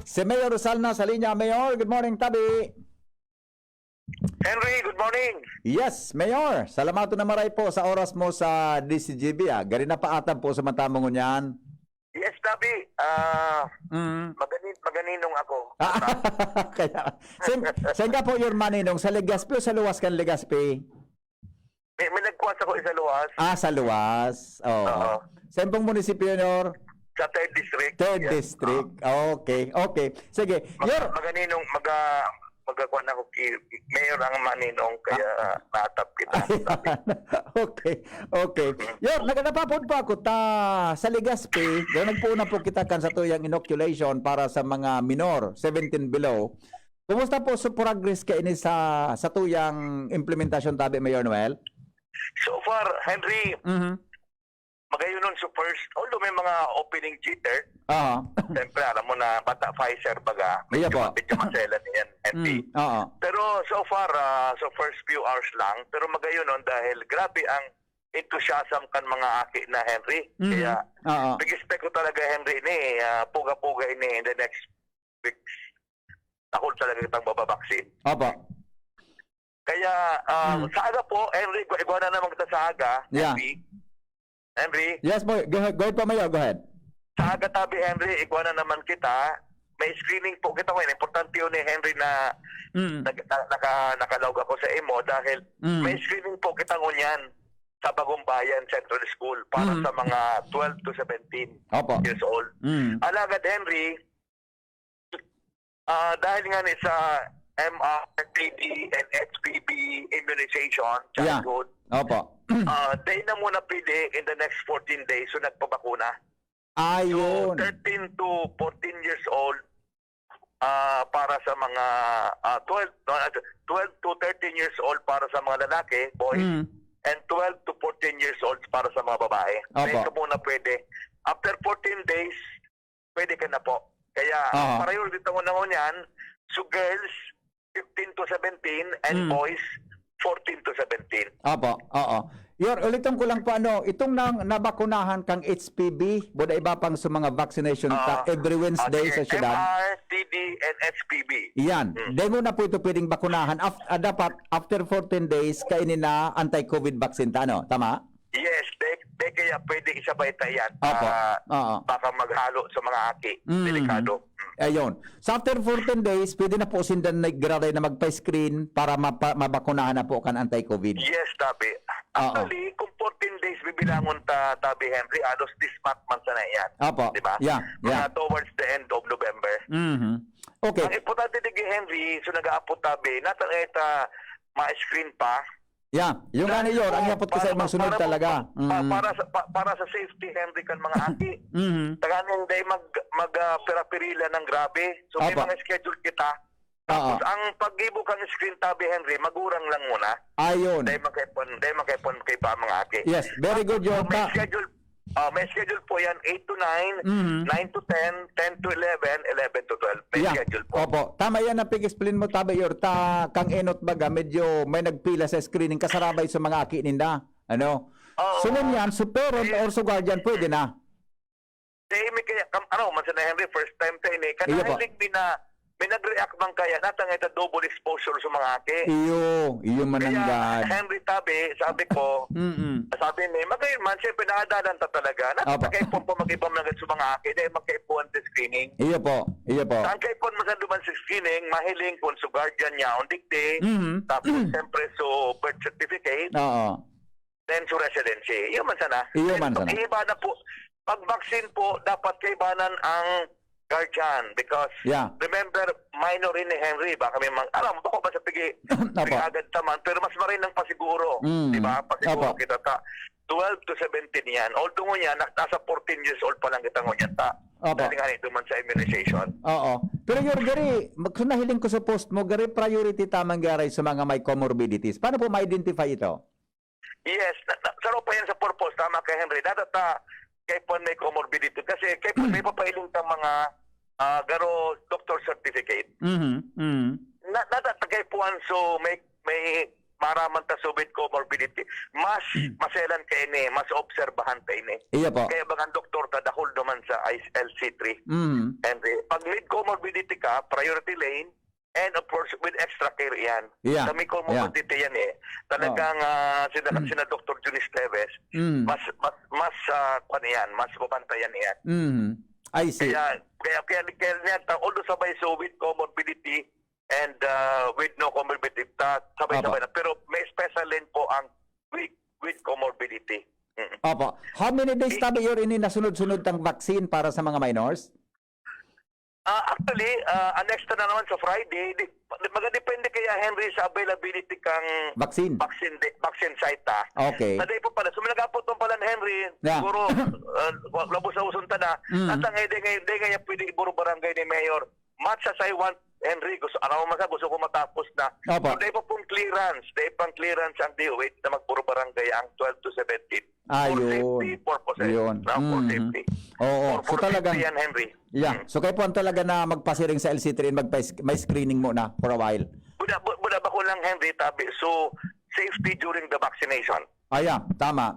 Si Mayor Rizal na sa linya. Mayor, good morning, tabi. Henry, good morning. Yes, Mayor. Salamato na maray po sa oras mo sa DCGB. Gari na paatan po sa matamong ngunyan. Yes, Tabi. Maganinong ako. Kaya, saan ka po your maninong? Sa Legazpi o sa luwas kan Legazpi? May nagkuwas ako sa luwas. Sa luwas. Oo. Saan pong munisipyo, Mayor? Sa 3rd District. 3rd Yes. District. Okay. Sige. Maganinong, magkakuan ako kay Mayor ang maninong, kaya natap kita. Okay. Yor, naganapapod pa ako sa Legazpi. Nagpuna po kita kan sa tuyang inoculation para sa mga minor, 17 below. Kumusta po sa progress ka ini sa tuyang implementasyon, tabi, Mayor Noel? So far, Henry, magayon nun sa first, although may mga opening jitter, siyempre alam mo na bata Pfizer baga, Iya po. medyo masela niyan, Henry. Pero so far, so first few hours lang, pero magayon nun dahil grabe ang enthusiasm kan mga aki na Henry. Kaya nag-expect ko talaga Henry ni puga-puga ini in the next weeks. Ako talaga kitang bababaksin. Opo. Kaya sa aga po, Henry, iguan na naman kita sa aga, Yeah. Henry. Yes, boy. Go ahead po, Mayor. Go ahead. Sa aga, tabi, Henry, iguan na naman kita. May screening po kita ngayon. Importante yun ni Henry na nakalawag ako sa imo dahil may screening po kita ngunyan sa Bagong Bayan Central School para sa mga 12 to 17 years old. Alagad, Henry, dahil nga ni sa MRTD and HPV immunization, childhood, day na muna pili in the next 14 days so nagpabakuna. Ayun. So 13 to 14 years old para sa mga 12 to 13 years old para sa mga lalaki, boys, and 12 to 14 years old para sa mga babae. Dahil muna pwede. After 14 days, pwede ka na po. Kaya priority ito na yan, so girls 15 to 17 and boys 14 to 17. Yor, ulitin ko lang po itong nabakunahan kang HPV, boda iba pang sa mga vaccination every Wednesday sa syudad. MRTD and HPV. Yan. Demo na po ito pwedeng bakunahan. Dapat after 14 days, kainin na anti-COVID vaccine. Tama? Yes, kaya pwede isabay tayo yan. Baka maghalo sa mga aki. Delikado. Ayun. So after 14 days, pwede na po sindan nag-graday na magpa-screen para mabakunahan na po kan anti-COVID. Yes, Tabi. Actually, kung 14 days bibilangon Tabi Henry, alos this month man sana yan. Diba? Yeah. Towards the end of November. Okay. Ang importante din Henry, so nag-aapot Tabi, natang ma-screen pa. Yeah, yung ano yun, ang yapot ko sa ibang sunod talaga. Para sa safety, Henry, kan mga aki. Taganin day mag-perapirila ng grabe. So may mga schedule kita. Tapos ang pag-ibo kang screen, Tabi Henry, magurang lang muna. Ayun. Day makipon kay pa mga aki. Yes, very good yun. May schedule po yan, 8 to 9, 9 to 10, 10 to 11, 11 to 12. May schedule po. Tama yan ang pig-explain mo, Tabi Yor. Kang enot baga, medyo may nagpila sa screening kasarabay sa mga aki ninda. Sunod yan, so parent or so guardian, pwede na. May kaya, man sa Henry, first time tayo ni, kanahilig may nag-react bang kaya natang ito double exposure sa mga aki. Iyo mananggad. Kaya Henry Tabi, sabi ko, sabi ni, magayon man, siyempre nakadalan ta talaga. Natakaipon po mag-ibang nagad sa mga aki dahil magkaipon sa screening. Iyo po. Saan kaipon masaluman sa screening, mahiling kung sa guardian niya, on dikti, tapos siyempre so birth certificate, then so residency. Iyo man sana. Iba na po. Pag vaccine po, dapat kaibanan ang guardian because remember minor rin ni Henry baka may alam baka ba sa pigi agad taman pero mas marin ng pasiguro di ba pasiguro kita 12 to 17 yan although nga nasa 14 years old pa lang kita ngunyan dahil nga nito man sa immunization pero yung gari nahiling ko sa post mo gari priority tamang garay sa mga may comorbidities paano po ma-identify ito? Yes saro pa yan sa purpose tama kay Henry dadata kay pon may comorbidity kasi kay pon may papailing ta mga garo doctor certificate. Natatagay po so may maraman ta so with comorbidity, mas maselan kay ni, mas obserbahan kay ni. Iya po. Kaya bang doktor ta dahol naman sa LC3. And pag with comorbidity ka, priority lane, and of course with extra care yan. Yeah. Kami comorbidity yan eh. Talagang sina Dr. Junis Teves, mas kwan yan, mas mabantayan yan. I see. Kaya niya although sabay so with comorbidity and with no comorbidity, sabay-sabay na. Pero may special lane po ang with comorbidity. Opo. How many days tabi yun ini nasunod-sunod tang vaccine para sa mga minors? Actually, next na naman sa Friday, magadepende kaya Henry sa availability kang vaccine site ta. Okay. Naday po pala, suminagapot mo pala Henry, siguro labos sa usunta na, at ang hindi nga pwede iburo barangay ni Mayor, much as I want Henry, gusto ko matapos na. Opo. So, dahil po pong clearance, ang DOH na magpuro barangay ang 12 to 17. For safety purposes. For safety. Oo. So talagang, yan, Henry. Yeah. So kayo po ang talaga na magpasiring sa LC3 and may screening muna for a while. Buda ba ko lang, Henry, tabi. So, safety during the vaccination. Tama.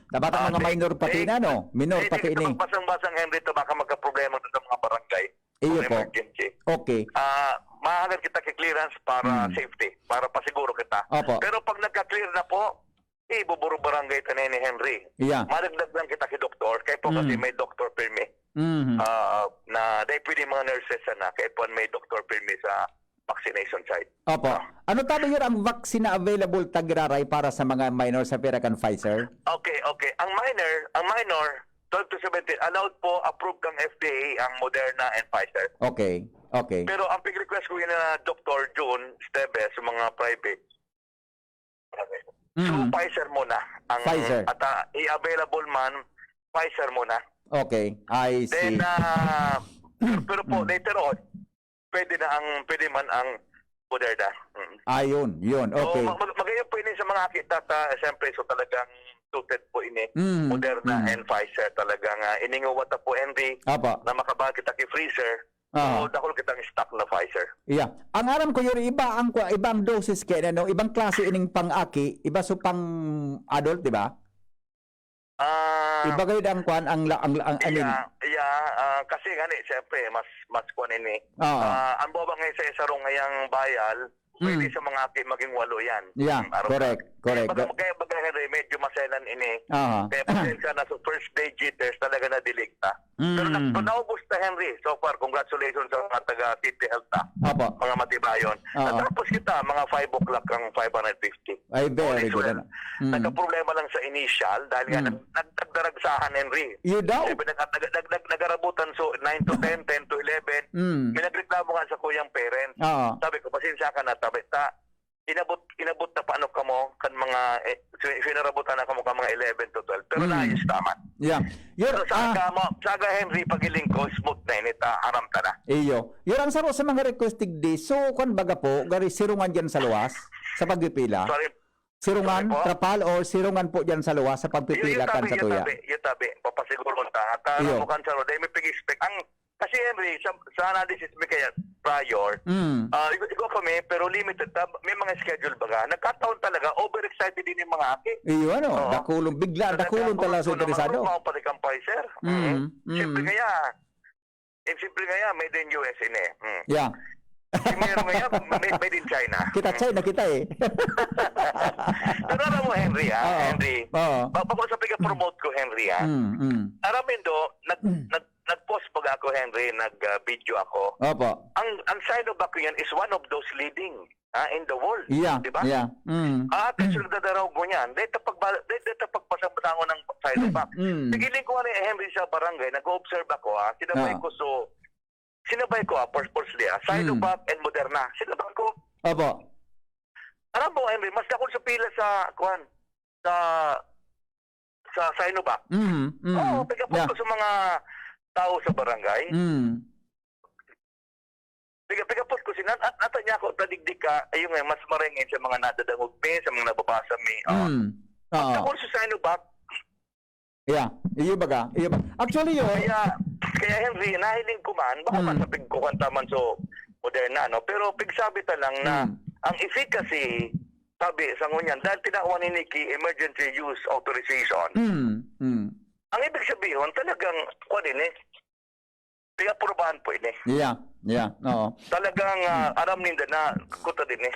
Dapat ang mga minor pati na, no? Minor pati ini. Basang-basang, Henry, ito baka magka-problema sa mga barangay. Iyo po. Emergency. Okay. Mahagan kita clearance para safety, para pasiguro kita. Opo. Pero pag nagka-clear na po, ibuburo barangay tanin ni Henry. Yeah. Madagdag lang kita kay doktor, kaya po kasi may doctor permit. Na dahil pwede mga nurses na, kaya po may doctor permit sa vaccination site. Opo. Ano tabi yun ang vaccine na available tagraray para sa mga minor sa Peracan Pfizer? Okay. Ang minor 12 to 17, allowed po, approved kang FDA ang Moderna and Pfizer. Okay. Pero ang big request ko yun na Dr. June Esteves, sa mga private, so Pfizer muna. Pfizer. At i-available man, Pfizer muna. Okay, I see. Then, pero po, later on, pwede man ang Moderna. Ayun, yun, okay. So, magayon po ini sa mga kita, siyempre, so talagang suited po ini, Moderna and Pfizer, talagang ininguwat na po, Henry, na makabahal kita kay freezer, so dakol kitang stock na Pfizer. Yeah. Ang aram ko yun, ibang doses kaya, no? Ibang klase ining pang-aki, iba so pang adult, di ba? Iba kayo ang kwan, kasi gani, siyempre, mas kwan ini. Ang bobang ngayon sa isarong ngayang bayal, pwede sa mga aki maging 8 yan. Yeah, correct. Kaya baga Henry, medyo maselan ini. Kaya pasensya na sa first day jitters, talaga na diligta. Pero naubos na Henry, so far, congratulations sa mga taga-TP Health mga matibayon. Tapos kita, mga 5 o'clock ang 550. Ay, very good. Nagka-problema lang sa initial, dahil nga nagdaragsahan, Henry. You daw? Nagarabutan so 9 to 10, 10 to 11. May nagreklamo nga sa kuyang parents. Sabi ko, pasensya ka na, sabi inabot na paano ka mo kan mga sinarabutan na ka mo ka mga 11 to 12 pero naayos tama. Yeah. Pero saga Henry pagiling ko smooth na inita haram ta na. Iyo. Yun ang saro sa mga requested days. So kan baga po gari sirungan diyan sa luwas sa pagpipila. Sorry. Sirungan, trapal or sirungan po diyan sa luwas sa pagpipila kan sa tuya. Yung tabi, papasiguro ta. At mo kan saro dai may pag-expect ang kasi Henry, sa analysis may kaya prior, ikaw kami, pero limited, may mga schedule baga. Nagkataon talaga, overexcited din yung mga aki. Iyo, dakulong, bigla, dakulong talaga sa interesado. Mga pati kang Pfizer. Siyempre kaya, made in US ini. Yeah. Meron ngayon, made in China. Kita eh. Pero alam mo, Henry, Henry, bako sa piga-promote ko, Henry, aramin do, nag-post pag ako, Henry, nag-video ako. Opo. Ang Sinovac yan is one of those leading in the world. Yeah. Diba? Yeah. At nagdadaraw ko niyan. Dito pagpasabatango ng Sinovac. Pigiling ko Henry, sa barangay, nag-observe ako, sinabay ko, purposely, Sinovac and Moderna. Sinabay ko. Opo. Alam mo, Henry, mas ako sa pila sa Sinovac. Pagkapot ko sa mga tao sa barangay. Pagkapot ko sinan, at niya ako, tadigdig ka, ayun nga, mas maringin sa mga nadadangog me, sa mga nababasa me. Ako sa Sinovac. Yeah, iyo baga. Actually yun. Kaya Henry, nahiling ko man, baka masapig ko kantaman so Moderna, no? Pero pigsabi ta lang na ang efficacy sabi sa ngunyan, dahil tinakuha ni Nikki emergency use authorization, ang ibig sabihin, talagang, pinaprubahan po ini. Oo. Talagang aram ninda na kuta din eh.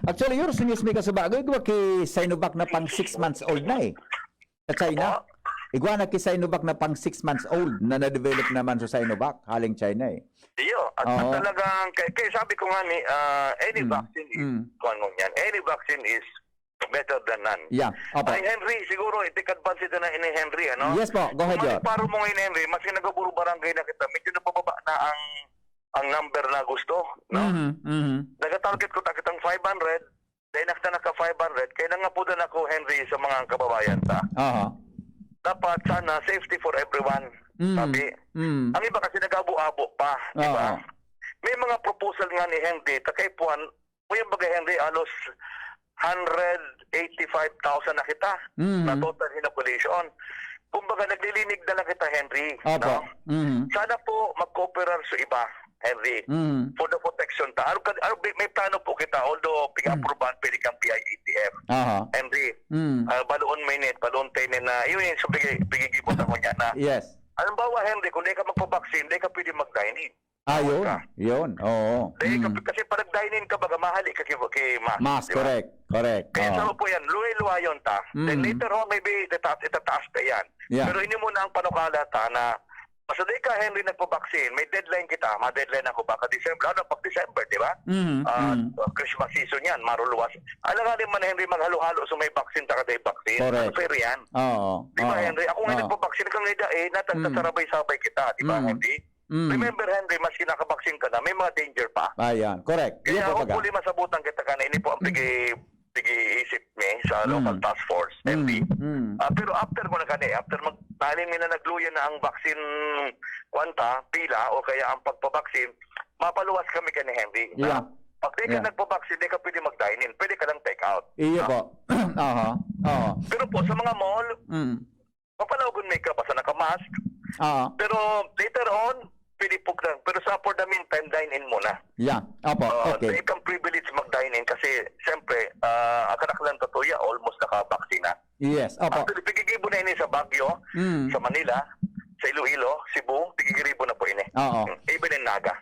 Actually, yun, sinis may kasabagay, igwa ki Sinovac na pang 6 months old na eh. Sa China. Igwa na ki Sinovac na pang 6 months old na na-develop naman sa Sinovac, haling China eh. Iyo, at talagang, kaya sabi ko nga ni, any vaccine is, any vaccine is better than none. Ay, Henry, siguro, take advantage na ini Henry, ano? Yes po, go ahead, Kung paro mo ngayon, Henry, mas nagaburo barangay na kita, medyo nabababa na ang number na gusto, no? Nag-target ko takitang 500, dahil nakita naka 500, kaya nga po na ako, Henry, sa mga kababayan ta. Dapat sana safety for everyone, sabi. Ang iba kasi nag-abo-abo pa, di ba? May mga proposal nga ni Henry, takaipuan, yung bagay Henry, alos 185,000 na kita na total inoculation. Kumbaga, naglilinig na lang kita, Henry. No? Sana po mag-cooperar sa iba, Henry, for the protection ta. May plano po kita, although pig-aproban, pwede kang PIATF. Henry, baloon minute, baloon tenin na, yun yung bigigibot ako niya na. Yes. Halimbawa, Henry, kung di ka magpabaksin, di ka pwede mag-dine-in. Yun. Oo. Kasi pag nag-dine-in ka, baga mahali ka kay mask. Mask, diba? correct. Kaya sa po yan, luwa yun ta. Then later on, maybe itataas ka yan. Pero ini muna ang panukala ta na masaday ka, Henry, nagpabaksin, may deadline kita, ma-deadline ako baka December, pag December, di ba? Christmas season yan, maruluwas. Alanganin man, Henry, maghalo-halo so may vaccine, taka tayo vaccine. Correct. Fair yan. Di ba, Henry? Ako nga nagpabaksin kang nida natasarabay-sabay kita, di ba, Henry? Remember, Henry, mas kinakabaksin ka na, may mga danger pa. Ayan, correct. Kaya hopefully masabutan kita ka na, ini po ang pigi-isip me sa local task force, Henry. Pero after mo na kani, after dahil na nagluyan na ang vaccine pila o kaya ang pagpabaksin, mapaluwas kami kani, Henry. Pag di ka nagpabaksin, di ka pwede mag-dine-in, pwede ka lang take out. Iya po. Pero po sa mga mall, mapalawagan may ka basta naka-mask. Pero later on, pwede po lang. Pero for the meantime, dine-in muna. Okay. So, ikang privilege mag-dine-in kasi, siyempre, akanak lang tatuya, almost naka-vaccina. Yes, opo. Actually, pigigibo na ini sa Baguio, sa Manila, sa Iloilo, Cebu, pigigibo na po ini. Even in Naga.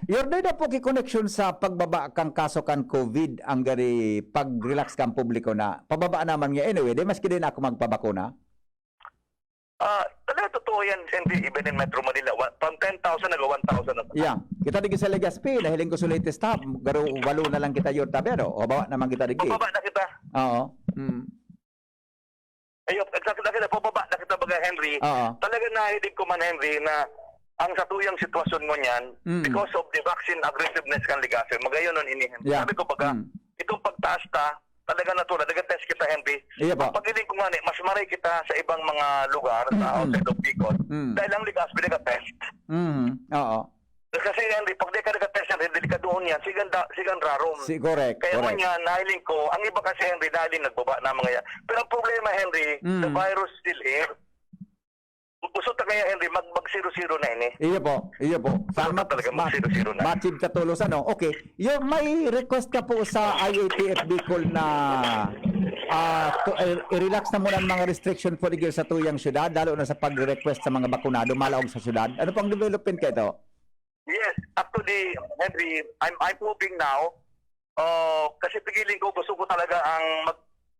Your data po ki-connection sa pagbaba kang kaso kan COVID, ang gari pag-relax kang publiko na, pababa naman nga anyway, di maski din ako magpabakuna? Talaga totoo yan, Henry, even in Metro Manila, from 10,000 naga 1,000 na. Kita digi sa Legazpi, nahiling ko sa latest stop, garo walo na lang kita your tabero, o bawa naman kita digi. Pababa na kita. Ayun, pababa na kita baga, Henry. Talaga nahilig ko man, Henry, na ang satuyang sitwasyon mo niyan, because of the vaccine aggressiveness kan Legazpi, magayon nun ini, Henry. Sabi ko baga, itong pagtaas ta, talaga natulad, nag-test kita, Henry. Pag-iling ko nga, mas maray kita sa ibang mga lugar, sa outside of Bicol, dahil ang Legazpi nag-test. Kasi, Henry, pag di ka nag-test yan, delikadun yan, sigan rarom. Correct. Kaya man yan, nahiling ko, ang iba kasi, Henry, nahiling nagbaba na mga yan. Pero ang problema, Henry, the virus still here. Gusto ta kaya, Henry, mag-0-0 na ini. Iya po. Sama talaga mag-0-0 na. Matib katulos, ano? Okay. May request ka po sa IATF Bicol na i-relax na muna ang mga restriction for the sa tuyang syudad, lalo na sa pag-request sa mga bakunado, malaog sa syudad. Ano pang development ka ito? Yes, actually, Henry, I'm hoping now, kasi pigiling ko, gusto ko talaga ang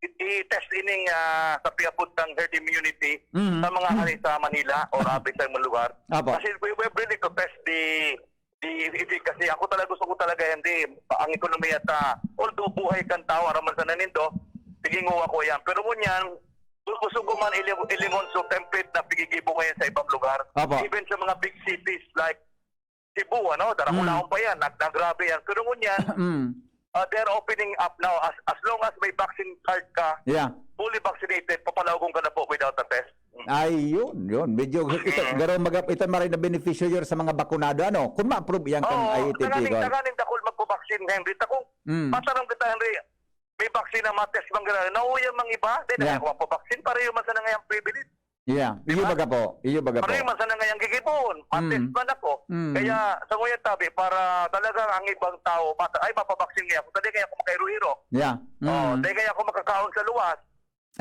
i-test ining sa piapuntang herd immunity sa mga hari sa Manila o abis sa mga lugar. Kasi we really to test the efficacy. Ako talaga gusto ko talaga, hindi ang ekonomiya ta, although buhay kan tao, araman sa nanindo, tiging ako yan. Pero ngunyan, gusto ko man ilingon so template na pigigibo ngayon sa ibang lugar. Even sa mga big cities like Cebu, Darakulahon pa yan, nagrabe yan. Pero ngunyan, they're opening up now as long as may vaccine card ka, fully vaccinated, papalawagong ka na po without a test. Yun. Medyo ito maray na beneficiary sa mga bakunado, ano? Kung ma-approve yan kang IATF. Taganing takol magpo-vaccine, Henry. Takong, matanong kita, Henry, may vaccine na matest bang gano'n? Nauya mang iba, din ako magpo-vaccine, para yung man sa nangayang privilege. Yeah, iyo Diba? baga po. Iyo baga po. Pero man sana ngayang gigipon, patis man ako. Mm. Kaya sa nguya tabi para talagang ang ibang tao ay mapabaksin kaya ako, dali kaya ako makairuhiro. Yeah. Oh, dali kaya ako makakaon sa luwas.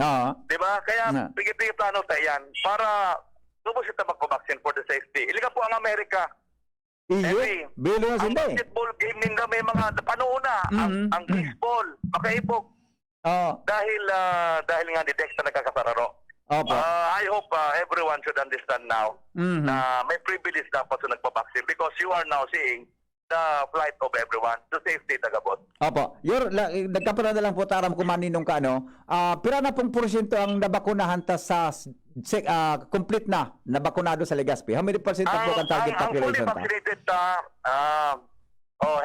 Oo. Di ba? Kaya Na. pigi-pigi plano tayo yan para subos ito magpabaksin for the safety. Iliga po ang Amerika. Iyo. Henry, Bilo na ang sila eh. basketball game ninda may mga panuuna. Ang baseball, makaibog. Oo. Dahil nga ni Dex na nagkakasararo. Opo. I hope everyone should understand now na may privilege dapat sa nagpabaksin because you are now seeing the plight of everyone to safety tagabot. Opo. Nagkapala na lang po taram kumaninong ka, ano? Pira na pong porsyento ang nabakunahan ta sa complete na nabakunado sa Legazpi? How many percent po ang target Ang fully population ta? vaccinated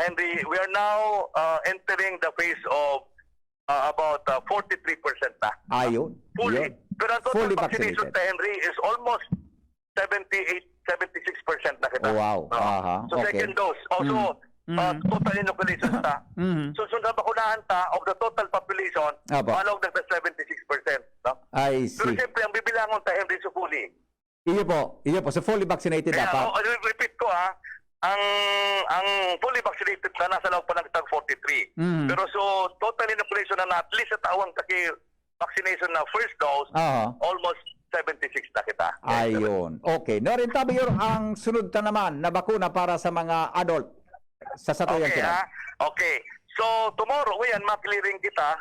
Henry, we are now entering the phase of about 43% na. Ayun. Fully. Yun. Pero ang total Fully vaccination vaccinated. na Henry is almost 76% na kita. Wow. Aha. So Okay. second dose. Also, total inoculation ta. So sunod na bakunahan ta of the total population, Apo. malog na 76%. No? I Pero see. siyempre, ang bibilangon ta Henry so fully. Iyo po. So fully vaccinated Kaya, dapat. repeat ko ang fully vaccinated na nasa loob pa ng tag 43. Pero so total inoculation na at least sa tawang vaccination na first dose, Oo. almost 76 na kita. Ayun. Okay. No rin tabi ang sunod ta naman na bakuna para sa mga adult sa satuyang Okay, kinat. Okay. So tomorrow, yan, ma-clearing kita.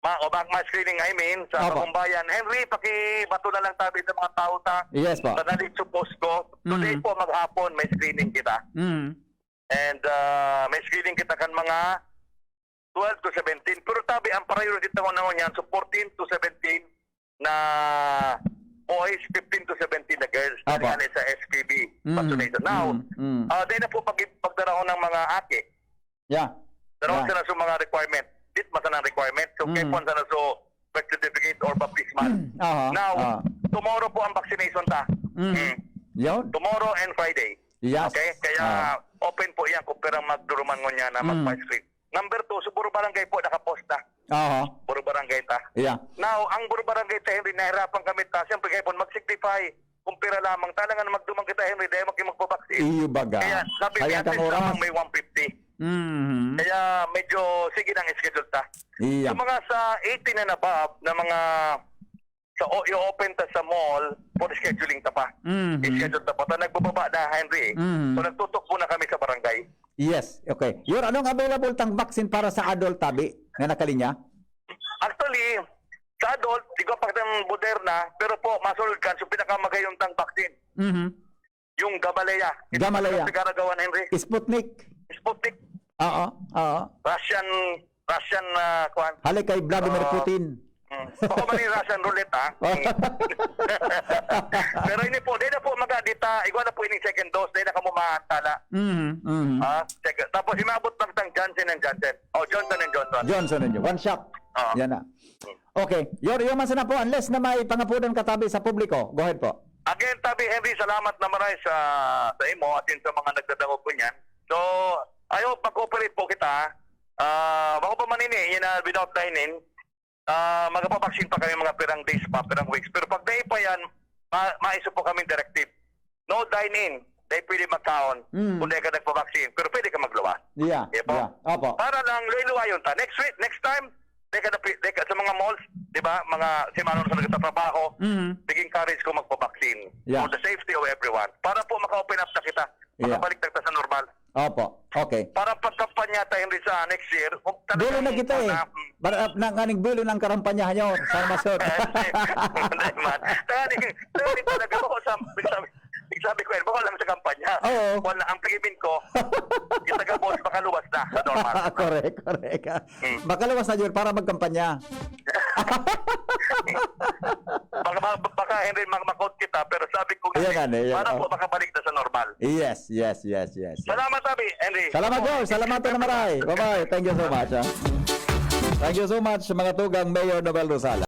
Ma-screening, I mean, sa Opo. Pagumbayan. Henry, pakibato na lang tabi sa mga tao ta. Yes po. Sa nalit suppose ko. Today po, maghapon, may screening kita. And may screening kita kan mga 12 to 17. Pero tabi, ang priority ko na yan, so 14 to 17 na boys, 15 to 17 na girls. Apo. Dali sa SPB vaccination. Now, dahil na po pagdaraon ng mga ate. Yeah. Darawon Yeah. sila sa mga requirement. Dit masanang requirement. So, kaya po sana so birth certificate or baptismal. Aha. Now, tomorrow po ang vaccination ta. Yun. Tomorrow and Friday. Yes. Okay? Kaya open po yan kung perang magduruman mo niya na mag-screen. Number 2, so Buro Barangay po nakapost na. Aha. Buro Barangay ta. Yeah. Now, ang Buro Barangay ta, Henry, nahirapan kami ta. Siyempre kayo po mag-signify kung pera lamang. Talagang magdumang kita, Henry, dahil magpapaksin. Iyo baga. Kaya sabi Kaya niya, kang oras. lamang may 150. Kaya medyo sige nang schedule ta. Iya. Sa mga sa 18 and above na mga sa i-open ta sa mall for scheduling ta pa. I-schedule ta pa. Ta nagbababa na, Henry. So nagtutok muna kami sa barangay. Yes. Okay. Yun, anong available tang vaccine para sa adult tabi nga nakalinya? Actually, sa adult, di ko pa ng Moderna, pero po, masulod ka, so pinakamagayong tang vaccine. Yung Gamaleya. Gamaleya. Ito pinagagawa, Henry. Sputnik. Sputnik. Oo. Russian kwan. Halik kay Vladimir Putin. Baka man yung Russian roulette, ha? Pero ini po, di na po magadita, igwa na po ini second dose, di na ka mo maantala. Tapos imabot lang tang Johnson & Johnson. Johnson & Johnson. Johnson & Johnson. One shot. Yan na. Okay. Yung man sana po, unless na may pangapunan katabi sa publiko. Go ahead po. Again, Tabi Henry, salamat na maray sa imo at yun sa mga nagdadangog po niyan. So, I hope mag-cooperate po kita. Bako pa manini, yun na without dining, magpapaksin pa kami mga perang days pa, perang weeks. Pero pag day pa yan, maiso po kami directive. No dine-in. Dahil pwede magkaon kung dahil ka nagpapaksin. Pero pwede ka magluwas. Yeah. Yeah, Yeah. Opo. Para lang luwa yun ta. Next time, dahil ka sa mga malls, di ba, mga simano sa nagtatrabaho, biging courage ko magpapaksin. Yeah. For the safety of everyone. Para po maka-open up na kita. Makabalik na kita sa normal. Opo. Okay. Para pagkampanya tayo Henry sa next year. Bulo na kita eh. Nganing bulo ng karampanyahan nyo. Sana masod. Hindi man. Tani talaga ako sabi ko, baka lang sa kampanya. Oo. Wala, ang pag-ibin ko, yung taga-boss makaluwas na sa normal. Correct. Makaluwas na yun para magkampanya. Baka Henry, makot kita, pero sabi ko Yan, para po makabalik na sa normal. Yes. Salamat, Tabi, Henry. Salamat po. Salamat na maray. Bye-bye. Thank you so much. Thank you so much, mga tugang Mayor Nobel Rosala.